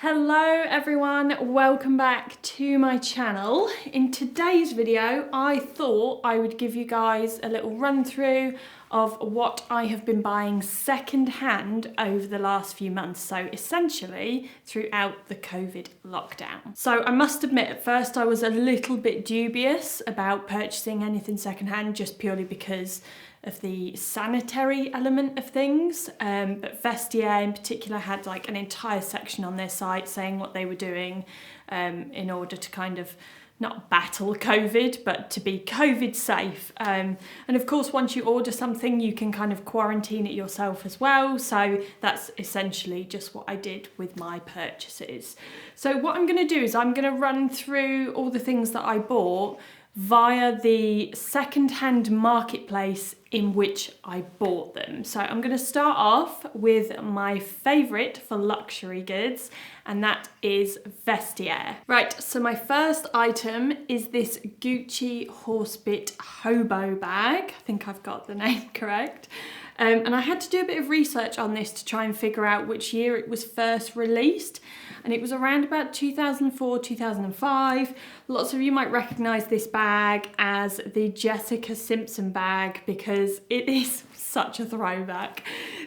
Hello everyone, welcome back to my channel. In today's video, I thought I would give you guys a little run through of what I have been buying second-hand over the last few months. So essentially throughout the COVID lockdown. So I must admit, at first I was a little bit dubious about purchasing anything second-hand just purely because of the sanitary element of things, but Vestiaire in particular had like an entire section on their site saying what they were doing in order to kind of not battle COVID, but to be COVID safe. And of course, once you order something, you can kind of quarantine it yourself as well. So that's essentially just what I did with my purchases. So what I'm going to do is I'm going to run through all the things that I bought via the second-hand marketplace in which I bought them. So I'm going to start off with my favourite for luxury goods, and that is Vestiaire. Right, so my first item is this Gucci Horsebit Hobo bag. I think I've got the name correct. And I had to do a bit of research on this to try and figure out which year it was first released. And it was around about 2004, 2005. Lots of you might recognise this bag as the Jessica Simpson bag because it is such a throwback.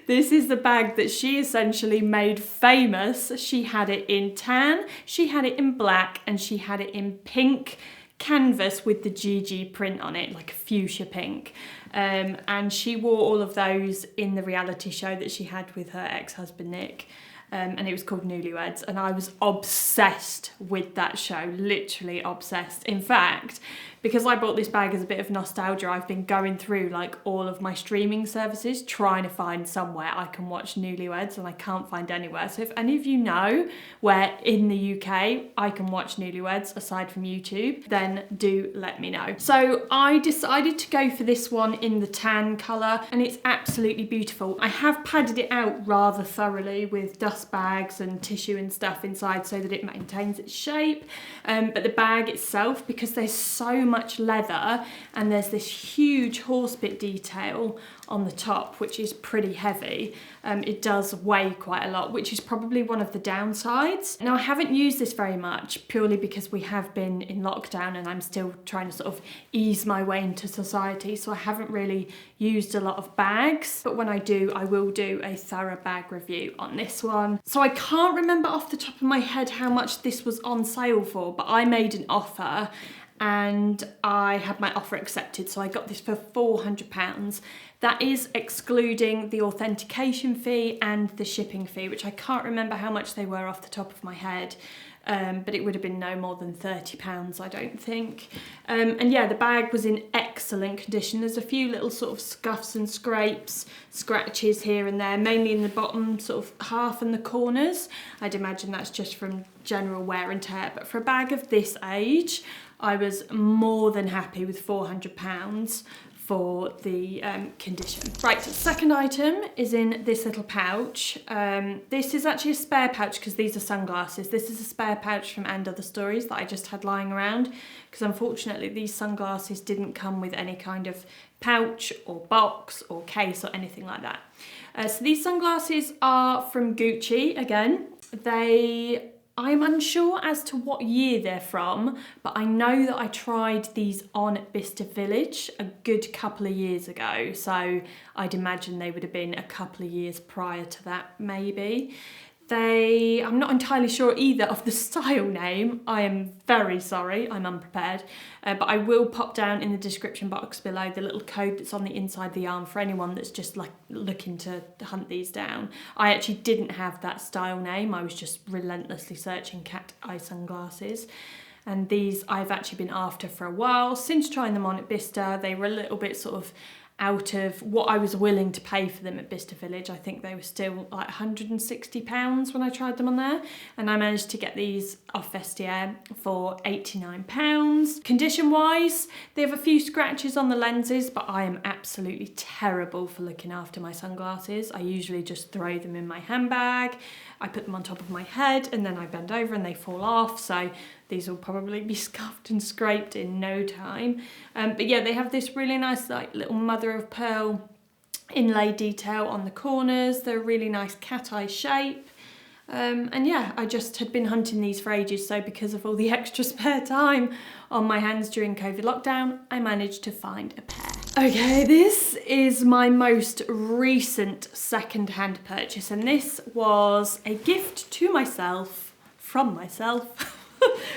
This is the bag that she essentially made famous. She had it in tan, she had it in black, and she had it in pink canvas with the GG print on it, like a fuchsia pink. And she wore all of those in the reality show that she had with her ex-husband Nick. And it was called Newlyweds, and I was obsessed with that show, literally obsessed. In fact, because I bought this bag as a bit of nostalgia, I've been going through like all of my streaming services trying to find somewhere I can watch Newlyweds, and I can't find anywhere. So if any of you know where in the UK I can watch Newlyweds aside from YouTube, then do let me know. So I decided to go for this one in the tan colour, and it's absolutely beautiful. I have padded it out rather thoroughly with dust bags and tissue and stuff inside so that it maintains its shape, but the bag itself, because there's so much leather and there's this huge horsebit detail on the top, which is pretty heavy, it does weigh quite a lot, which is probably one of the downsides. Now, I haven't used this very much purely because we have been in lockdown and I'm still trying to sort of ease my way into society, so I haven't really used a lot of bags, but when I do, I will do a thorough bag review on this one. So I can't remember off the top of my head how much this was on sale for, but I made an offer and I had my offer accepted, so I got this for £400. That is excluding the authentication fee and the shipping fee, which I can't remember how much they were off the top of my head, but it would have been no more than £30, I don't think. And yeah, the bag was in excellent condition. There's a few little sort of scuffs and scrapes, scratches here and there, mainly in the bottom sort of half and the corners. I'd imagine that's just from general wear and tear, but for a bag of this age, I was more than happy with £400 for the condition. Right, second item is in this little pouch. This is actually a spare pouch because these are sunglasses. This is a spare pouch from And Other Stories that I just had lying around because unfortunately these sunglasses didn't come with any kind of pouch or box or case or anything like that. So these sunglasses are from Gucci again. I'm unsure as to what year they're from, but I know that I tried these on at Bicester Village a good couple of years ago, so I'd imagine they would have been a couple of years prior to that, maybe. I'm not entirely sure either of the style name. I am very sorry, I'm unprepared, but I will pop down in the description box below the little code that's on the inside of the arm for anyone that's just like looking to hunt these down. I actually didn't have that style name, I was just relentlessly searching cat eye sunglasses. And these I've actually been after for a while. Since trying them on at Bicester, they were a little bit sort of out of what I was willing to pay for them at Bicester Village. I think they were still like £160 when I tried them on there, and I managed to get these off Vestiaire for £89. Condition wise, they have a few scratches on the lenses, but I am absolutely terrible for looking after my sunglasses. I usually just throw them in my handbag, I put them on top of my head, and then I bend over and they fall off, so these will probably be scuffed and scraped in no time. But yeah, they have this really nice like little mother of pearl inlay detail on the corners. They're a really nice cat eye shape. And yeah, I just had been hunting these for ages, so because of all the extra spare time on my hands during COVID lockdown, I managed to find a pair. Okay, this is my most recent second-hand purchase, and this was a gift to myself, from myself,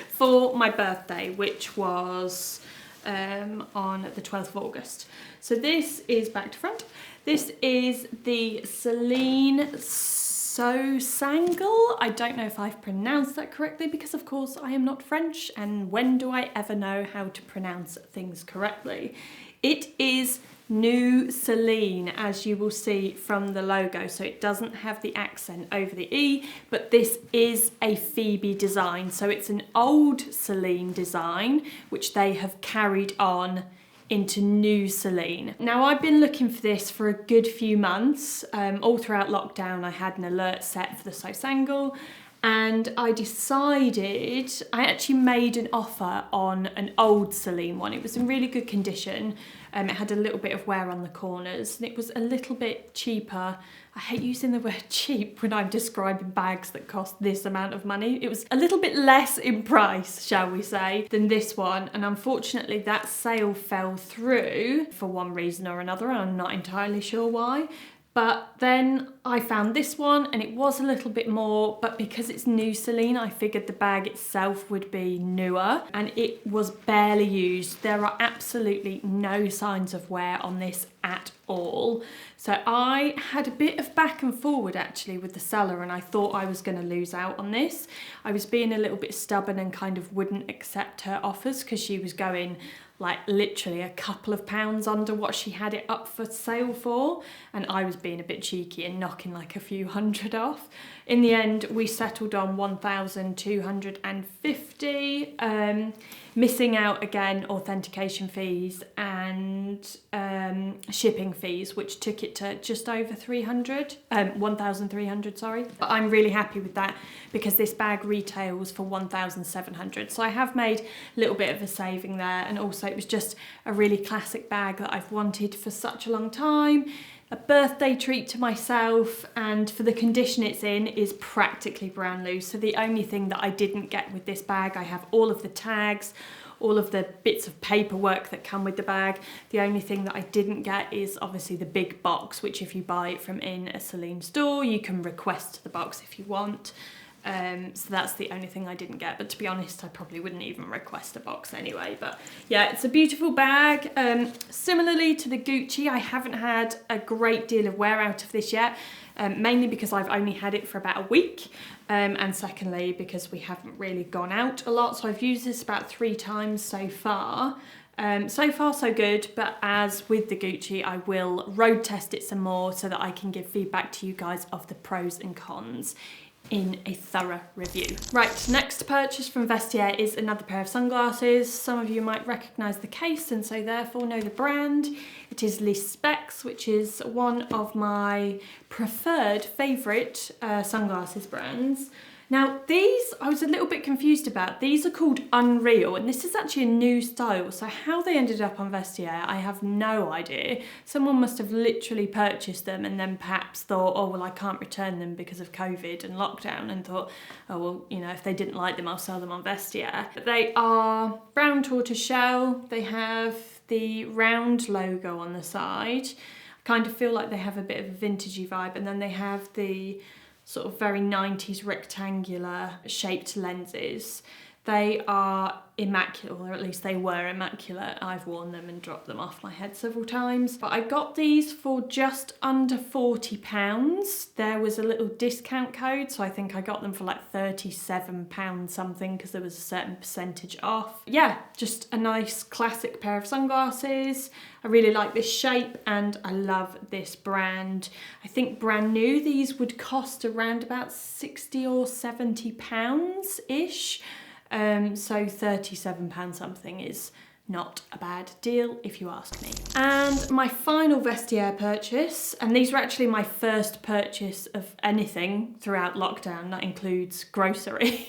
for my birthday, which was on the 12th of August. So this is back to front. This is the Celine Sangle. I don't know if I've pronounced that correctly because of course I am not French, and when do I ever know how to pronounce things correctly? It is New Celine, as you will see from the logo, so it doesn't have the accent over the E, but this is a Phoebe design, so it's an old Celine design which they have carried on into New Celine. Now I've been looking for this for a good few months. All throughout lockdown I had an alert set for the Sosangle, and I decided, I actually made an offer on an old Celine one. It was in really good condition. It had a little bit of wear on the corners and it was a little bit cheaper. I hate using the word cheap when I'm describing bags that cost this amount of money. It was a little bit less in price, shall we say, than this one, and unfortunately that sale fell through for one reason or another, and I'm not entirely sure why. But then I found this one and it was a little bit more, but because it's New Celine, I figured the bag itself would be newer, and it was barely used. There are absolutely no signs of wear on this at all. So I had a bit of back and forward actually with the seller, and I thought I was going to lose out on this. I was being a little bit stubborn and kind of wouldn't accept her offers because she was going like literally a couple of pounds under what she had it up for sale for, and I was being a bit cheeky and knocking like a few hundred off. In the end we settled on 1,250, missing out again authentication fees and shipping fees, which took it to just over 1,300, sorry. But I'm really happy with that because this bag retails for 1,700, so I have made a little bit of a saving there, and also it was just a really classic bag that I've wanted for such a long time. A birthday treat to myself, and for the condition it's in is practically brand new. So the only thing that I didn't get with this bag, I have all of the tags, all of the bits of paperwork that come with the bag. The only thing that I didn't get is obviously the big box, which if you buy it from in a Celine store, you can request the box if you want. So that's the only thing I didn't get, but to be honest I probably wouldn't even request a box anyway. But yeah, it's a beautiful bag. Similarly to the Gucci, I haven't had a great deal of wear out of this yet, mainly because I've only had it for about a week, and secondly because we haven't really gone out a lot, so I've used this about 3 times so far. So far so good, but as with the Gucci I will road test it some more so that I can give feedback to you guys of the pros and cons in a thorough review. Right, next purchase from Vestiaire is another pair of sunglasses. Some of you might recognise the case and so therefore know the brand. It is Les Specs, which is one of my preferred favourite sunglasses brands. Now these, I was a little bit confused about. These are called Unreal, and this is actually a new style, so how they ended up on Vestiaire, I have no idea. Someone must have literally purchased them and then perhaps thought, oh well I can't return them because of COVID and lockdown, and thought, oh well, you know, if they didn't like them I'll sell them on Vestiaire. But they are brown tortoiseshell, they have the round logo on the side. I kind of feel like they have a bit of a vintagey vibe, and then they have the sort of very 90s rectangular shaped lenses. They are immaculate, or at least they were immaculate. I've worn them and dropped them off my head several times. But I got these for just under £40. There was a little discount code, so I think I got them for like £37 something because there was a certain percentage off. Yeah, just a nice classic pair of sunglasses. I really like this shape and I love this brand. I think brand new these would cost around about £60 or £70-ish. So £37 something is not a bad deal if you ask me. And my final Vestiaire purchase, and these were actually my first purchase of anything throughout lockdown, that includes groceries.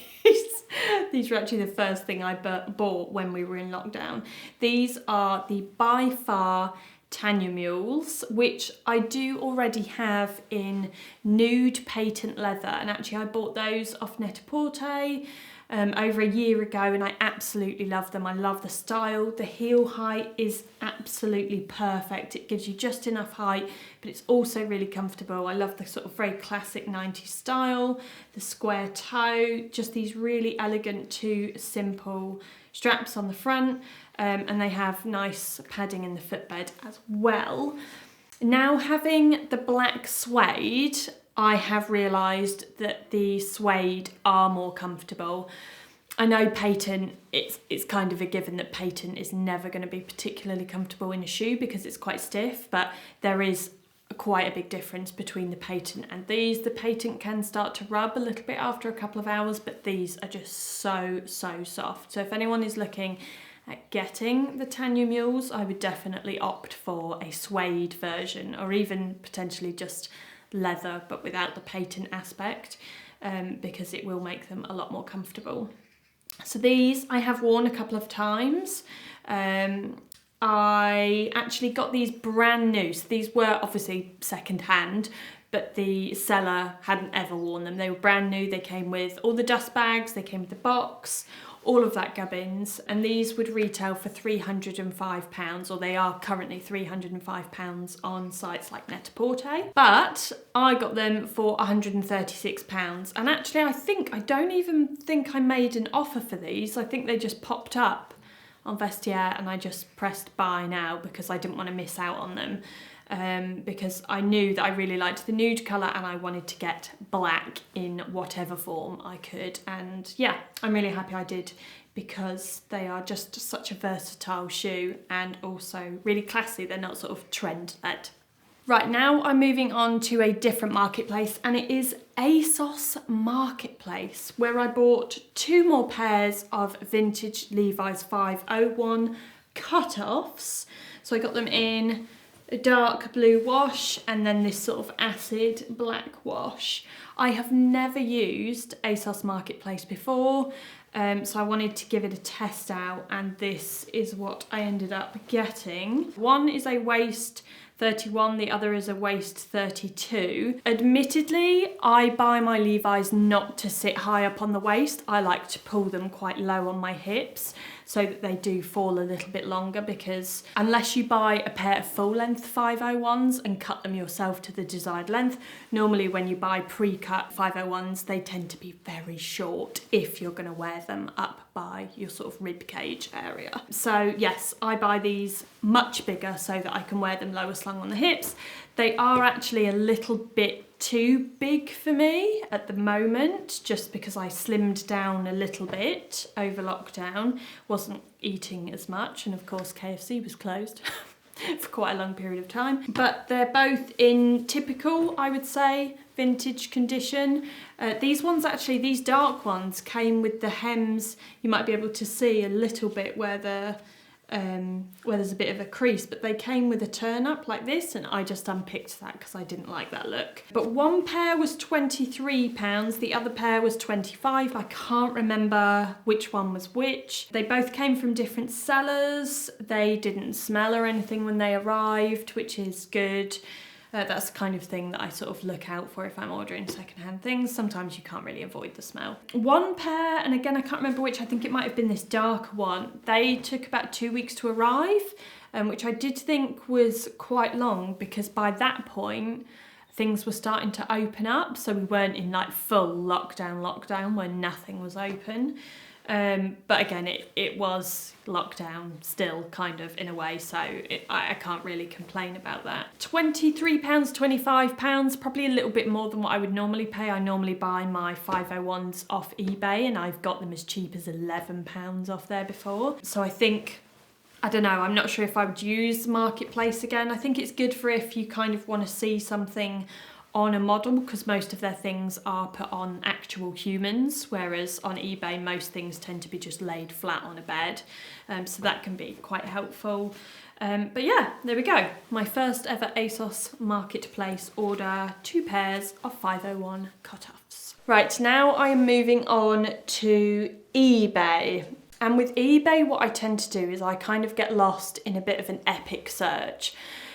These were actually the first thing I bought when we were in lockdown. These are the by far Tania Mules, which I do already have in nude patent leather, and actually I bought those off Net-a-Porter over a year ago, and I absolutely love them. I love the style. The heel height is absolutely perfect. It gives you just enough height, but it's also really comfortable. I love the sort of very classic 90s style, the square toe, just these really elegant two simple straps on the front, and they have nice padding in the footbed as well. Now, having the black suede, I have realised that the suede are more comfortable. I know patent, it's kind of a given that patent is never going to be particularly comfortable in a shoe because it's quite stiff, but there is quite a big difference between the patent and these. The patent can start to rub a little bit after a couple of hours, but these are just so soft. So if anyone is looking at getting the Tania Mules, I would definitely opt for a suede version, or even potentially just leather but without the patent aspect, because it will make them a lot more comfortable. So these I have worn a couple of times. I actually got these brand new, so these were obviously second hand, but the seller hadn't ever worn them. They were brand new. They came with all the dust bags, they came with the box, all of that gubbins, and these would retail for £305, or they are currently £305 on sites like Net-a-Porter. But I got them for £136, and actually I don't even think I made an offer for these. I think they just popped up on Vestiaire and I just pressed buy now because I didn't want to miss out on them. Because I knew that I really liked the nude colour and I wanted to get black in whatever form I could. And yeah, I'm really happy I did, because they are just such a versatile shoe and also really classy. They're not sort of trend-led. Right, now I'm moving on to a different marketplace, and it is Asos Marketplace, where I bought 2 more pairs of vintage Levi's 501 cut-offs. So I got them in a dark blue wash and then this sort of acid black wash. I have never used Asos Marketplace before, so I wanted to give it a test out, and this is what I ended up getting. One is a waist 31, the other is a waist 32. Admittedly, I buy my Levi's not to sit high up on the waist. I like to pull them quite low on my hips so that they do fall a little bit longer, because unless you buy a pair of full length 501s and cut them yourself to the desired length, normally when you buy pre-cut 501s, they tend to be very short if you're going to wear them up by your sort of rib cage area. So yes, I buy these much bigger so that I can wear them lower slung on the hips. They are actually a little bit too big for me at the moment, just because I slimmed down a little bit over lockdown, wasn't eating as much, and of course KFC was closed for quite a long period of time. But they're both in typical, I would say, vintage condition. These ones actually, these dark ones came with the hems. You might be able to see a little bit where there's a bit of a crease, but they came with a turn up like this, and I just unpicked that because I didn't like that look. But one pair was £23, the other pair was £25. I can't remember which one was which. They both came from different sellers. They didn't smell or anything when they arrived, which is good. That's the kind of thing that I sort of look out for if I'm ordering secondhand things. Sometimes you can't really avoid the smell. One pair, and again, I can't remember which, I think it might have been this dark one, they took about 2 weeks to arrive, which I did think was quite long, because by that point, things were starting to open up. So we weren't in like full lockdown where nothing was open. But again, it was lockdown still, kind of, in a way, so I can't really complain about that. £23, £25, probably a little bit more than what I would normally pay. I normally buy my 501s off eBay, and I've got them as cheap as £11 off there before. So I think, I don't know, I'm not sure if I would use Marketplace again. I think it's good for if you kind of want to see something on a model, because most of their things are put on actual humans, whereas on eBay most things tend to be just laid flat on a bed, so that can be quite helpful. But yeah, there we go, my first ever Asos Marketplace order, 2 pairs of 501 cut-offs. Right, now I am moving on to eBay. And with eBay, what I tend to do is I kind of get lost in a bit of an epic search.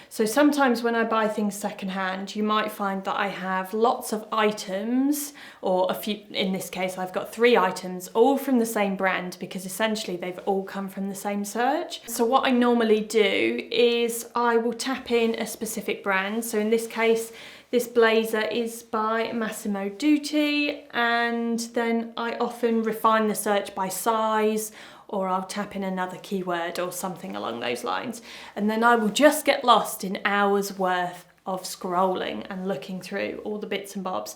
So sometimes when I buy things secondhand, you might find that I have lots of items, or a few, in this case I've got 3 items, all from the same brand, because essentially they've all come from the same search. So what I normally do is I will tap in a specific brand. So in this case, this blazer is by Massimo Dutti, and then I often refine the search by size, or I'll tap in another keyword or something along those lines. And then I will just get lost in hours worth of scrolling and looking through all the bits and bobs.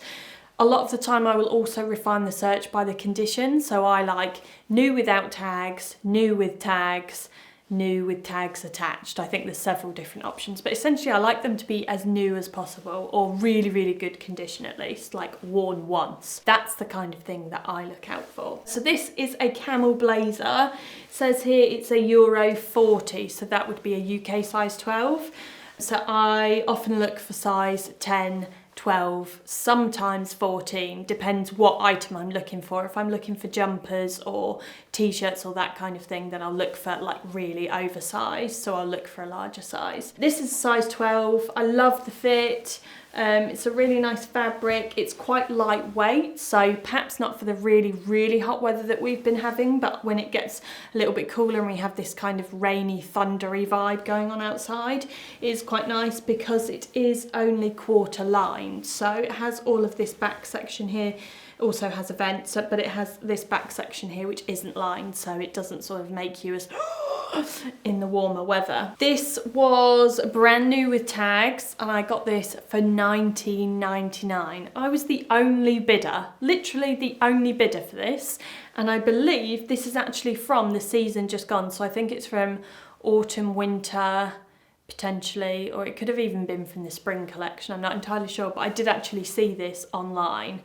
A lot of the time I will also refine the search by the condition. So I like new without tags, new with tags, new with tags attached. I think there's several different options, but essentially I like them to be as new as possible, or really, really good condition at least, like worn once. That's the kind of thing that I look out for. So this is a Camel Blazer. It says here it's a Euro 40, so that would be a UK size 12. So I often look for size 10, 12, sometimes 14, depends what item I'm looking for. If I'm looking for jumpers or t-shirts or that kind of thing, then I'll look for like really oversized, so I'll look for a larger size. This is size 12. I love the fit. It's a really nice fabric. It's quite lightweight, so perhaps not for the really, really hot weather that we've been having, but when it gets a little bit cooler and we have this kind of rainy, thundery vibe going on outside, it is quite nice because it is only quarter lined. So it has all of this back section here. It also has a vent, so, but it has this back section here which isn't lined, so it doesn't sort of make you as in the warmer weather. This was brand new with tags, and I got this for £19.99. I was the only bidder, literally the only bidder for this, and I believe this is actually from the season just gone, so I think it's from autumn, winter, potentially, or it could have even been from the spring collection. I'm not entirely sure, but I did actually see this online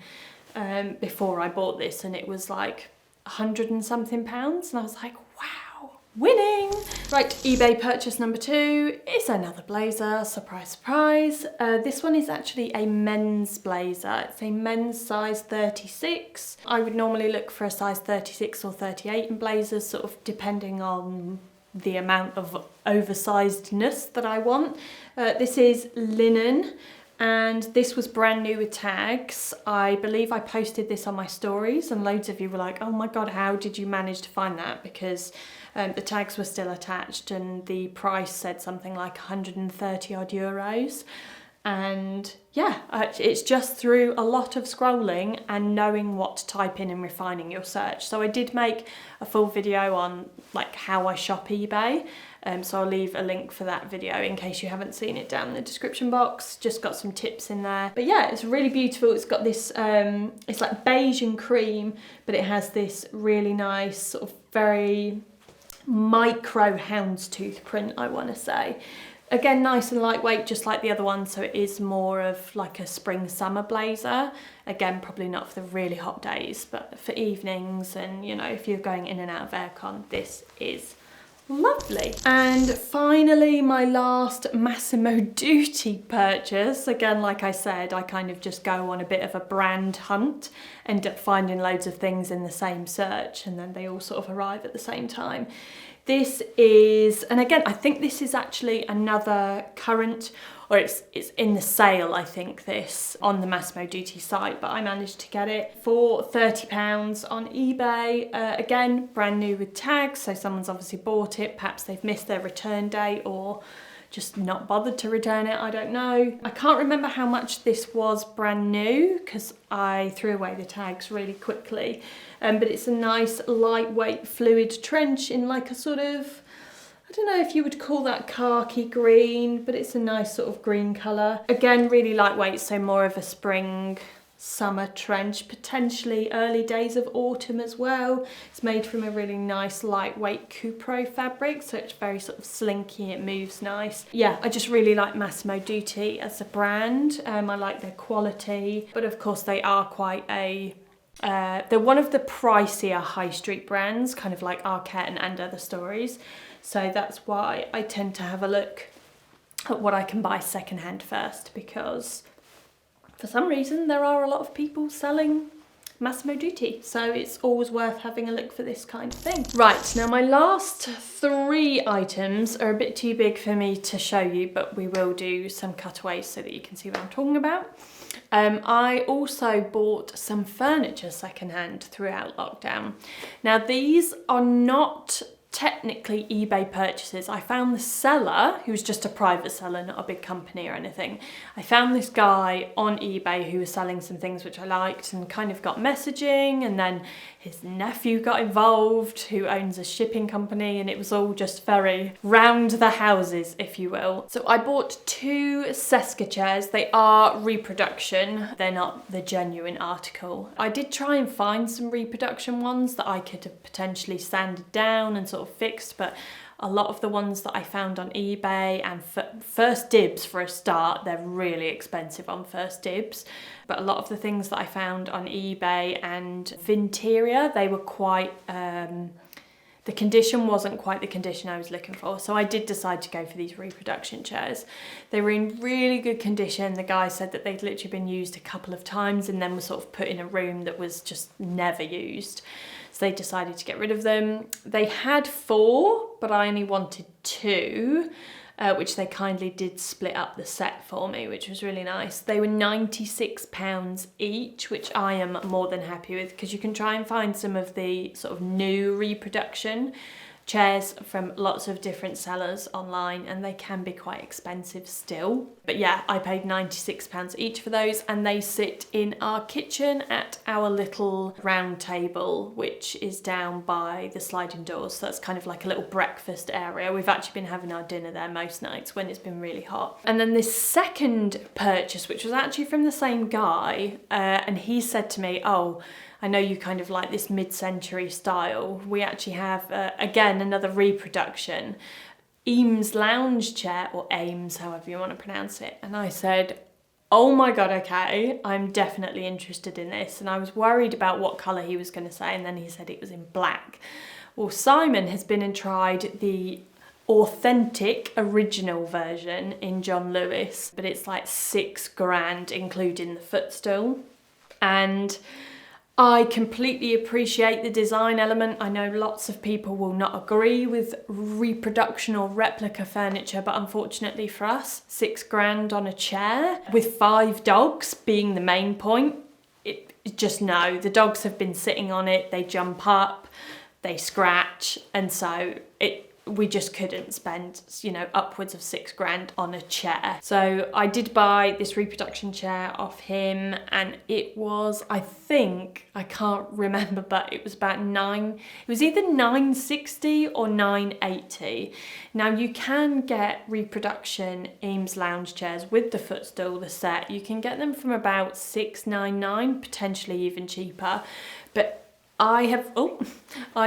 before I bought this, and it was like £100 and something, and I was like, wow, winning! Right, eBay purchase number 2 is another blazer, surprise, surprise. This one is actually a men's blazer. It's a men's size 36. I would normally look for a size 36 or 38 in blazers, sort of depending on the amount of oversizedness that I want. This is linen, and this was brand new with tags. I believe I posted this on my stories, and loads of you were like, oh my god, how did you manage to find that? Because the tags were still attached and the price said something like 130 odd euros. And yeah, it's just through a lot of scrolling and knowing what to type in and refining your search. So I did make a full video on like how I shop eBay. So I'll leave a link for that video in case you haven't seen it down in the description box. Just got some tips in there. But yeah, it's really beautiful. It's got this, it's like beige and cream, but it has this really nice sort of very micro houndstooth print, I want to say. Again, nice and lightweight, just like the other one, so it is more of like a spring summer blazer. Again, probably not for the really hot days, but for evenings and, you know, if you're going in and out of aircon, this is lovely. And finally, my last Massimo Dutti purchase. Again, like I said, I kind of just go on a bit of a brand hunt, end up finding loads of things in the same search, and then they all sort of arrive at the same time. This is, and again, I think this is actually another current, or it's in the sale, I think, this, on the Massimo Dutti site, but I managed to get it for £30 on eBay. Again, brand new with tags, so someone's obviously bought it, perhaps they've missed their return date or just not bothered to return it, I don't know. I can't remember how much this was brand new because I threw away the tags really quickly. But it's a nice lightweight fluid trench in like a sort of, I don't know if you would call that khaki green, but it's a nice sort of green colour. Again, really lightweight, so more of a spring summer trench, potentially early days of autumn as well. It's made from a really nice lightweight Cupro fabric, so it's very sort of slinky, it moves nice. Yeah, I just really like Massimo Dutti as a brand. I like their quality, but of course they are quite a they're one of the pricier high street brands, kind of like Arket and Other Stories. So that's why I tend to have a look at what I can buy secondhand first, because for some reason there are a lot of people selling Massimo Dutti, so it's always worth having a look for this kind of thing. Right, now my last 3 items are a bit too big for me to show you, but we will do some cutaways so that you can see what I'm talking about. I also bought some furniture secondhand throughout lockdown. Now these are not technically eBay purchases. I found the seller, who's just a private seller, not a big company or anything. I found this guy on eBay who was selling some things which I liked and kind of got messaging, and then his nephew got involved who owns a shipping company, and it was all just very round the houses, if you will. So I bought 2 Seska chairs. They are reproduction. They're not the genuine article. I did try and find some reproduction ones that I could have potentially sanded down and sort of fixed, but a lot of the ones that I found on eBay and First Dibs, for a start, they're really expensive on First Dibs, but a lot of the things that I found on eBay and Vinteria, they were quite, the condition wasn't quite the condition I was looking for, so I did decide to go for these reproduction chairs. They were in really good condition. The guy said that they'd literally been used a couple of times and then were sort of put in a room that was just never used. So they decided to get rid of them. They had 4, but I only wanted 2, which they kindly did split up the set for me, which was really nice. They were £96 each, which I am more than happy with, because you can try and find some of the sort of new reproduction chairs from lots of different sellers online, and they can be quite expensive still. But yeah, I paid £96 each for those, and they sit in our kitchen at our little round table, which is down by the sliding doors. So that's kind of like a little breakfast area. We've actually been having our dinner there most nights when it's been really hot. And then this second purchase, which was actually from the same guy, and he said to me, oh, I know you kind of like this mid-century style. We actually have, again, another reproduction, Eames lounge chair, or Ames, however you want to pronounce it. And I said, oh my God, okay, I'm definitely interested in this. And I was worried about what colour he was going to say, and then he said it was in black. Well, Simon has been and tried the authentic original version in John Lewis, but it's like £6,000 including the footstool. And I completely appreciate the design element. I know lots of people will not agree with reproduction or replica furniture, but unfortunately for us, £6,000 on a chair with 5 dogs being the main point, it just no. The dogs have been sitting on it, they jump up, they scratch, and so we just couldn't spend, you know, upwards of £6,000 on a chair. So I did buy this reproduction chair off him, and it was, I think, I can't remember, but it was about it was either £960 or £980. Now you can get reproduction Eames lounge chairs with the footstool, the set. You can get them from about £699, potentially even cheaper, but I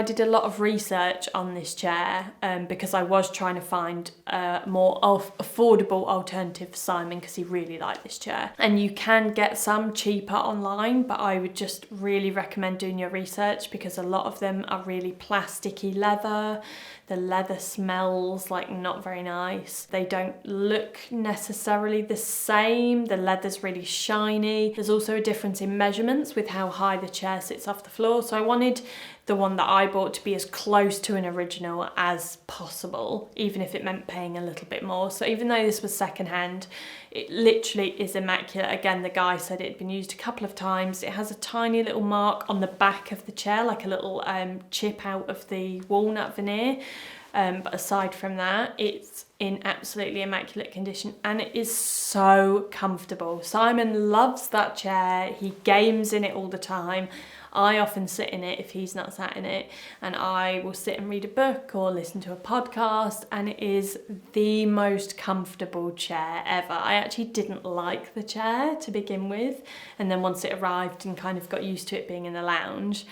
did a lot of research on this chair because I was trying to find a more affordable alternative for Simon, because he really liked this chair. And you can get some cheaper online, but I would just really recommend doing your research, because a lot of them are really plasticky leather. The leather smells like not very nice. They don't look necessarily the same. The leather's really shiny. There's also a difference in measurements with how high the chair sits off the floor. So I wanted the one that I bought to be as close to an original as possible, even if it meant paying a little bit more. So even though this was secondhand, it literally is immaculate. Again, the guy said it had been used a couple of times. It has a tiny little mark on the back of the chair, like a little chip out of the walnut veneer. But aside from that, it's in absolutely immaculate condition, and it is so comfortable. Simon loves that chair. He games in it all the time. I often sit in it if he's not sat in it, and I will sit and read a book or listen to a podcast, and it is the most comfortable chair ever. I actually didn't like the chair to begin with, and then once it arrived and kind of got used to it being in the lounge,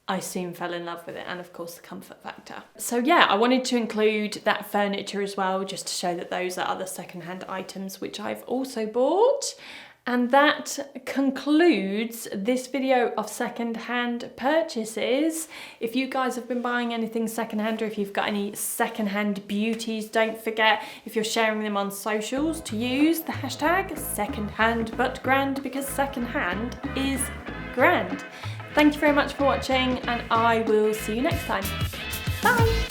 I soon fell in love with it, and of course the comfort factor. So yeah, I wanted to include that furniture as well, just to show that those are other secondhand items which I've also bought. And that concludes this video of secondhand purchases. If you guys have been buying anything secondhand, or if you've got any secondhand beauties, don't forget, if you're sharing them on socials, to use the hashtag secondhandbutgrand, because secondhand is grand. Thank you very much for watching, and I will see you next time. Bye!